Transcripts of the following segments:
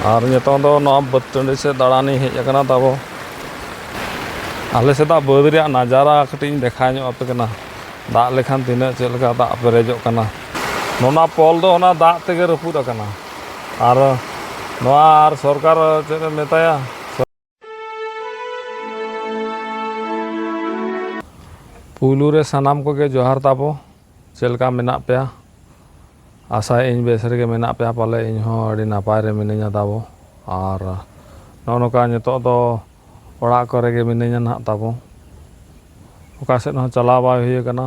और नितों दो नवा बद टंडी से दाड़ानी हेज अकना ताबो आले सेदा बद रिया नजारा कटिंग देखा ᱧᱚᱜ ᱟᱯᱮ ᱠᱟᱱᱟ दाग लेखान तीना चेक लगा दाग पेरेजोग कना नोना पोल दो ओना दाग तेगे रपुद अकना और नोआ आर सरकार चेक मेताया पुलू रे सानाम को के जोहार ताबो चेलका मेना पेया आशा इन बेस रे मेना पेया पाले इन हो अड़ी नापाय रे मिनिया ताबो और नोनका नितो दो ओड़ा करे गे मिनिया ना ताबो ओका सेद हो चला बाय हुई कना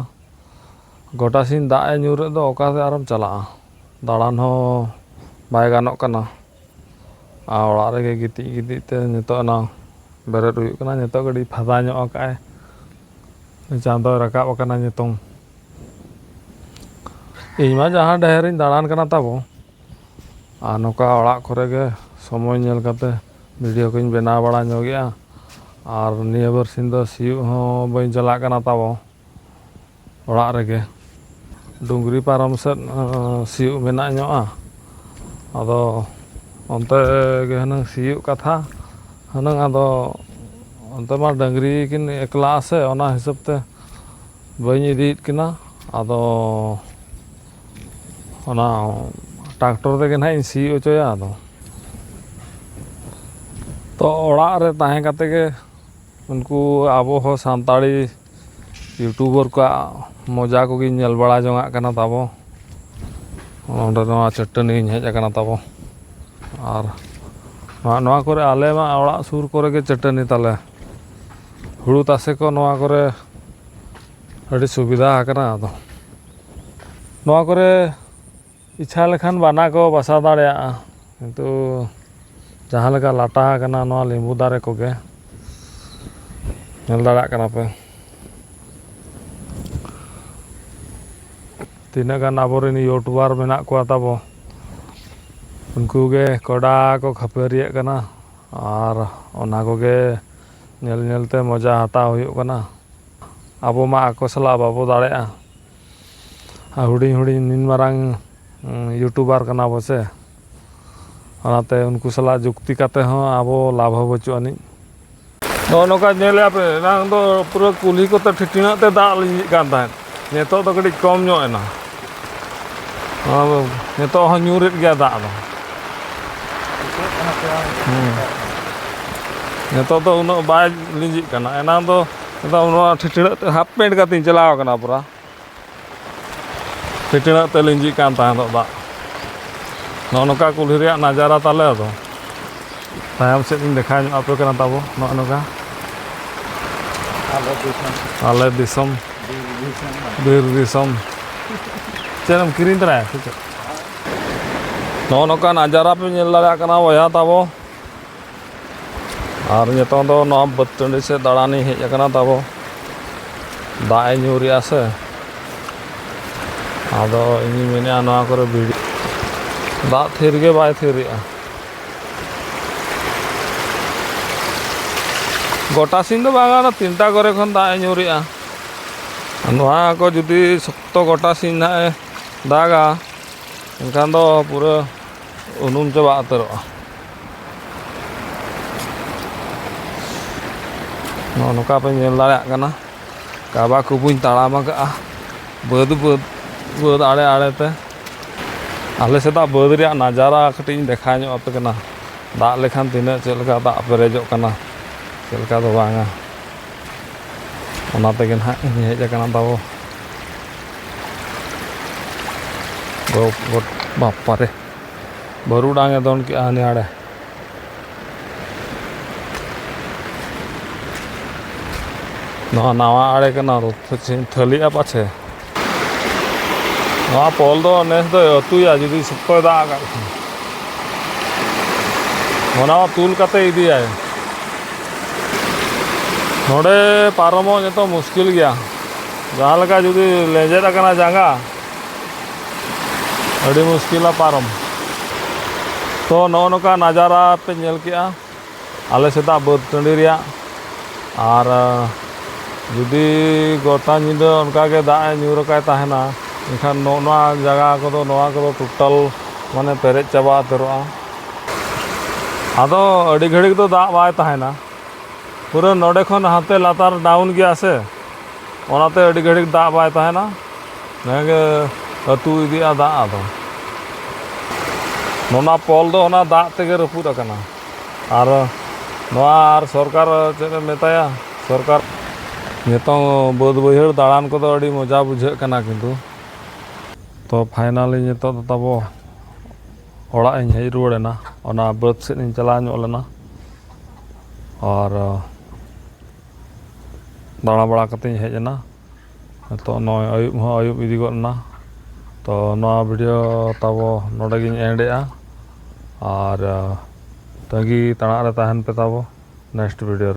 गोटा सिन दाग ᱧᱩᱨ दो ओका से आराम चला दाड़ान हो बाय गानोक कना आ ओड़ा रे गिति गिति ते नितो ना बेरेद हुई कना नितो गडी फादा ᱧᱚᱜ अकाय चांदो रकाब अकना नितों इमा जहां ढेरिन दाड़ान कना ताबो आ नोका ओड़ा करे गे समय नेल कते वीडियो कोइन बेना बड़ा ᱧᱚᱜᱮᱟ और निया बरसिन दो सियु हो बई चला कना ताबो ओड़ा रेगे डुंगरी पारम से सियु मेना ᱧᱚᱜᱼᱟ आदो onte ge हन सियु कथा हन आदो onte मा डंगरी किन एकला से ओना हिसाब ते बई इदीत किना आदो ओना ट्रैक्टर ते ना इन सी ओचोया आदो तो ओड़ा रे ताहे कते के उनको आबो हो सांताड़ी यूट्यूबर का मजा को नेल बड़ा जोंगा कना ताबो ओंडे नवा चटनी हेज कना ताबो और नवा करे आले मा ओड़ा सुर करे के चटनी ताले हुड़ू तासे को नवा करे अड़ी सुविधा कना आदो नवा करे इच्छा लेखान बाना को बसा दाड़ेया किंतु जहां लेका लाटा कना नवा लिंबू दारे को गे नेल दाड़ा कना पे तीना गान आबोरेन यूट्यूबर मेना को ताबो उनको गे कोडा को खपेरिए कना और ओना को गे नेल नेलते मजा हता हुयुग कना आबो मा आको सला बाबो दाड़ेया हुडी हुडी निन मारांग यूट्यूबर कना बसे ओनाते उनको सला जुक्ति काते हो आबो लाभ बचु अनि नोका नेले पे नांग दो पूरा कुली को त ठिटिना ते दाग लिंजि कान ताहेन नेतो तो कड़ी कम ᱧᱚᱜ एना नेतो हो ᱧᱩᱨᱮᱫ गया दाग दो नेतो तो उनो बाय लिंजि काना एना दो ठिटिना ते हाफ पेंट काते चलाव कना पूरा ठिटिना ते लिंजि कान ताहेन दो दाग नोका कुली रे नजारा ताले दो तायम से देखा आपे कना ताबो नोका आले दिसम बीर दिसम चेरम किरिन तरा नोका नजारा पे नेल दाड़ा कना बया ताबो और नितों दो नवा बद टंडी से दाड़ानी हेज अकना ताबो दाग ᱧᱩᱨिया से आदो इनी मेना नवा करे वीडियो दाग थिर गे बाय थिरिया गोटा सिन दो बागा ना तीनटा करे खन दाग ᱧᱩᱨिया नोआ को जुदी सख्तो गोटा सिन ना दागा एनखान दो पूरा उनुम चबा उतरोआ नोका पे नेल दाड़ा कना काबा कुबुन ताड़ाम का बद बद बद आड़े आड़े ते आले सेदा बद रिया नजारा कटिंग देखा ᱧᱚᱜ ᱟᱯᱮ ᱠᱟᱱᱟ दाग लेखान तीना चेक लगा दाग पेरेजोग कना चेलका दो बांगा ओना तेगे ना हेज अकना ताबो गो बापा रे बरुडांगे दोन के आने आड़े नवा आड़े कना थलिया पाछे नवा पोल दो नेस दो अतुया जुदी सप्पो दाग ओना तुल कते इदिया नोडे पारमो तो मुश्किल गया जहाँ लगा जुदी लेंजेद अकना जांगा अड़ी मुश्किल पारम तो नोका नजारा पे नेल केआ आले सेदा बद टंडी रिया और जुदी गोटा निदा उनका के दाग ᱧᱩᱨ काय ताहेना एनखान नोआ जगह को टोटल माने पेरेज चाबा उतरोआ आदो अड़ी घड़ी तो दाग बाय तहना पूरा नोडे खन हाते लातार डाउन गया से ओनाते अड़ी घड़ी दाग बाय तहना नेगे अतु इदिया दाग आदो नोना पोल दो ओना दाग तेगे रपुद अकना आर नोआ आर सरकार चेद मेताया सरकार नितों बाद बैहड़ दाड़ान को अड़ी मजा बुझे कना किन्तु तो फाइनली नितो तबो ओड़ा इन हेज रुआड़ेना ओना बाद सेद इन चला लेना और दाड़ा बड़ा कते हेजना तो नय अयुब इदी गना तो नोआ वीडियो तबो नोडे गिन एंडेआ और तंगी तड़ा रे तहन पे तबो नेक्स्ट वीडियो